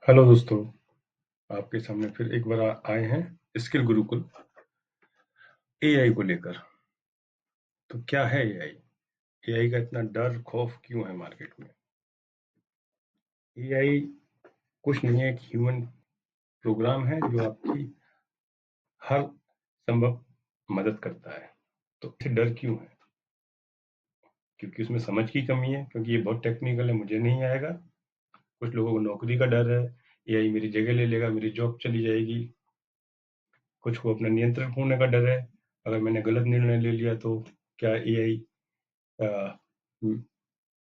Hello दोस्तों, आपके सामने फिर एक बार आए हैं स्किल गुरुकुल एआई को लेकर। तो क्या है एआई? एआई का इतना डर खौफ क्यों है मार्केट में? एआई कुछ नहीं है, एक ह्यूमन प्रोग्राम है जो आपकी हर संभव मदद करता है। तो इसे डर क्यों है? क्योंकि उसमें समझ की कमी है, क्योंकि ये बहुत टेक्निकल है, मुझे नहीं आएगा। कुछ लोगों को नौकरी का डर है, एआई मेरी जगह ले लेगा, मेरी जॉब चली जाएगी। कुछ को अपना नियंत्रण खोने का डर है, अगर मैंने गलत निर्णय ले लिया तो क्या एआई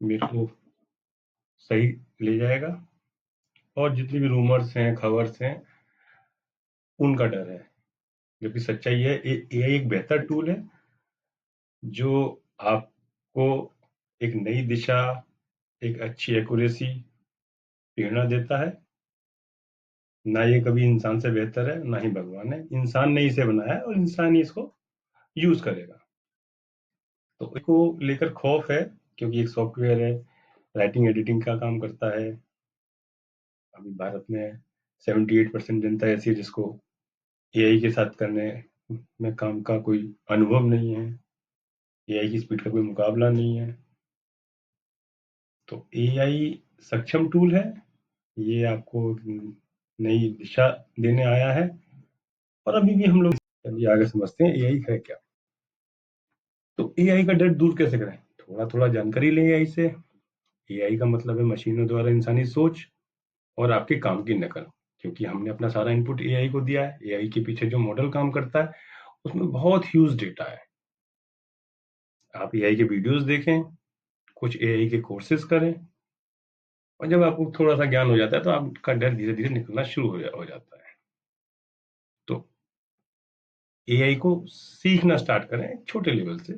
मेरे को सही ले जाएगा। और जितनी भी रूमर्स हैं, खबर्स हैं, उनका डर है। जबकि सच्चाई है, एआई एक बेहतर टूल है जो आपको एक नई दिशा, एक अच्छी एक्यूरेसी, प्रेरणा देता है। ना ये कभी इंसान से बेहतर है, ना ही भगवान है। इंसान ने इसे बनाया है और इंसान ही इसको यूज करेगा। तो इसको लेकर खौफ है, क्योंकि एक सॉफ्टवेयर है, राइटिंग एडिटिंग का काम करता है। अभी भारत में 78% जनता ऐसी है जिसको एआई के साथ करने में काम का कोई अनुभव नहीं है। एआई की स्पीड का कोई मुकाबला नहीं है। तो एआई सक्षम टूल है, ये आपको नई दिशा देने आया है। और अभी भी हम लोग अभी आगे समझते हैं एआई है क्या। तो एआई का डर दूर कैसे करें? थोड़ा थोड़ा जानकारी लें एआई से। एआई का मतलब है मशीनों द्वारा इंसानी सोच और आपके काम की नकल। क्योंकि हमने अपना सारा इनपुट एआई को दिया है। एआई के पीछे जो मॉडल काम करता है उसमें बहुत ह्यूज डेटा है। आप एआई के वीडियोस देखें, कुछ एआई के कोर्सेज करें, और जब आपको थोड़ा सा ज्ञान हो जाता है तो आपका डर धीरे धीरे निकलना शुरू हो जाता है। तो एआई को सीखना स्टार्ट करें छोटे लेवल से।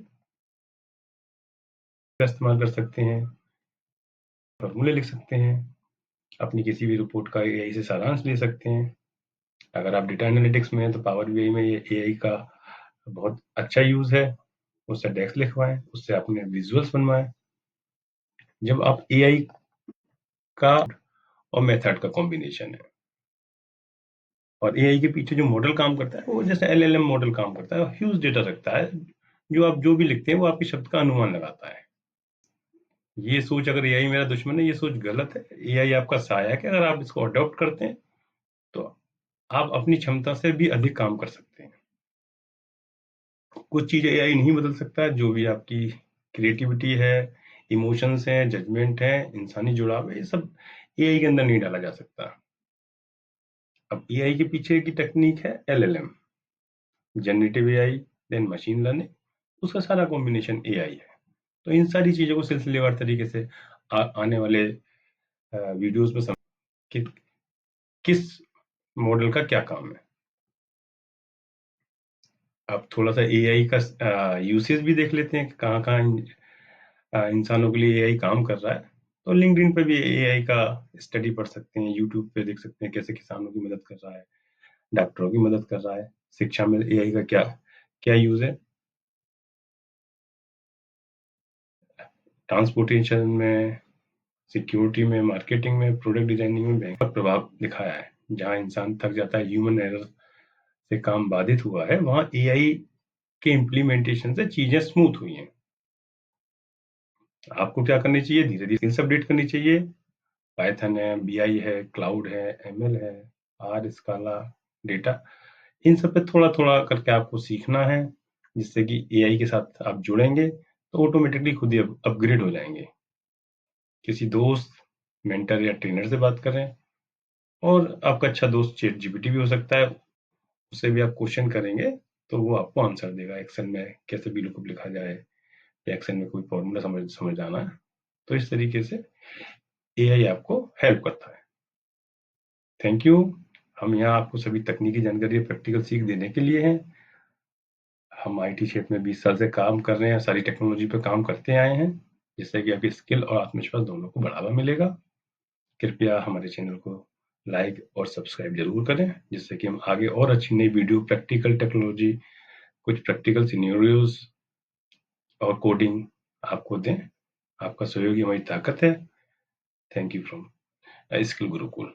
इस्तेमाल कर सकते हैं, फॉर्मूले लिख सकते हैं, अपनी किसी भी रिपोर्ट का एआई से सारांश ले सकते हैं। अगर आप डेटा एनालिटिक्स में हैं तो पावर बीआई में ये एआई का बहुत अच्छा यूज है। उससे डेस्क लिखवाएं, उससे अपने विजुअल्स बनवाएं। जब आप एआई का और मेथड का कॉम्बिनेशन है, और एआई के पीछे जो मॉडल काम करता है वो जैसे एलएलएम मॉडल काम करता है, ह्यूज डेटा रखता है। जो आप जो भी लिखते हैं वो आपके शब्द का अनुमान लगाता है। ये सोच, अगर एआई मेरा दुश्मन है, ये सोच गलत है। एआई आपका सहायक है। अगर आप इसको अडॉप्ट करते हैं तो आप अपनी क्षमता से भी अधिक काम कर सकते हैं। कुछ चीजें एआई नहीं बदल सकता है, जो भी आपकी क्रिएटिविटी है, इमोशंस हैं, जजमेंट है, इंसानी जुड़ाव है, ये सब एआई के अंदर नहीं डाला जा सकता। अब एआई के पीछे की टेक्निक है LLM, generative AI, then machine learning, उसका सारा कॉम्बिनेशन एआई है। तो इन सारी चीजों को सिलसिलेवार तरीके से आने वाले वीडियोस में कि किस मॉडल का क्या काम है। आप थोड़ा सा एआई का यूसेज भी देख लेते हैं, कहाँ कहाँ इंसानों के लिए एआई काम कर रहा है। तो लिंक्डइन पे भी एआई का स्टडी पढ़ सकते हैं, यूट्यूब पे देख सकते हैं कैसे किसानों की मदद कर रहा है, डॉक्टरों की मदद कर रहा है। शिक्षा में एआई का क्या क्या यूज है, ट्रांसपोर्टेशन में, सिक्योरिटी में, मार्केटिंग में, प्रोडक्ट डिजाइनिंग में भयंकर प्रभाव दिखाया है। जहाँ इंसान थक जाता है, ह्यूमन एरर से काम बाधित हुआ है, वहाँ एआई के इम्प्लीमेंटेशन से चीजें स्मूथ हुई हैं। आपको क्या करनी चाहिए? धीरे धीरे स्किल्स अपडेट करनी चाहिए। पाइथन है, बीआई है, क्लाउड है, एमएल है, आर, स्काला, डेटा, इन सब पे थोड़ा थोड़ा करके आपको सीखना है, जिससे कि एआई के साथ आप जुड़ेंगे तो ऑटोमेटिकली खुद ही अपग्रेड हो जाएंगे। किसी दोस्त, मेंटर या ट्रेनर से बात करें। और आपका अच्छा दोस्त चैट जीपीटी भी हो सकता है। उससे भी आप क्वेश्चन करेंगे तो वो आपको आंसर देगा। एक्सेल में कैसे VLOOKUP लिखा जाए, या एक्सेल में कोई फॉर्मूला समझ आना है, तो इस तरीके से एआई आपको हेल्प करता है। Thank you. हम यहाँ आपको सभी तकनीकी जानकारी, प्रैक्टिकल सीख देने के लिए हैं। हम आईटी क्षेत्र में 20 साल से काम कर रहे हैं, सारी टेक्नोलॉजी पे काम करते आए हैं, जिससे कि आपकी स्किल और आत्मविश्वास दोनों को बढ़ावा मिलेगा। कृपया हमारे चैनल को लाइक और सब्सक्राइब जरूर करें, जिससे कि हम आगे और अच्छी नई वीडियो, प्रैक्टिकल टेक्नोलॉजी, कुछ प्रैक्टिकल सिनेरियोज और कोडिंग आपको दें। आपका सहयोग ही हमारी ताकत है। Thank you from skill Gurukul.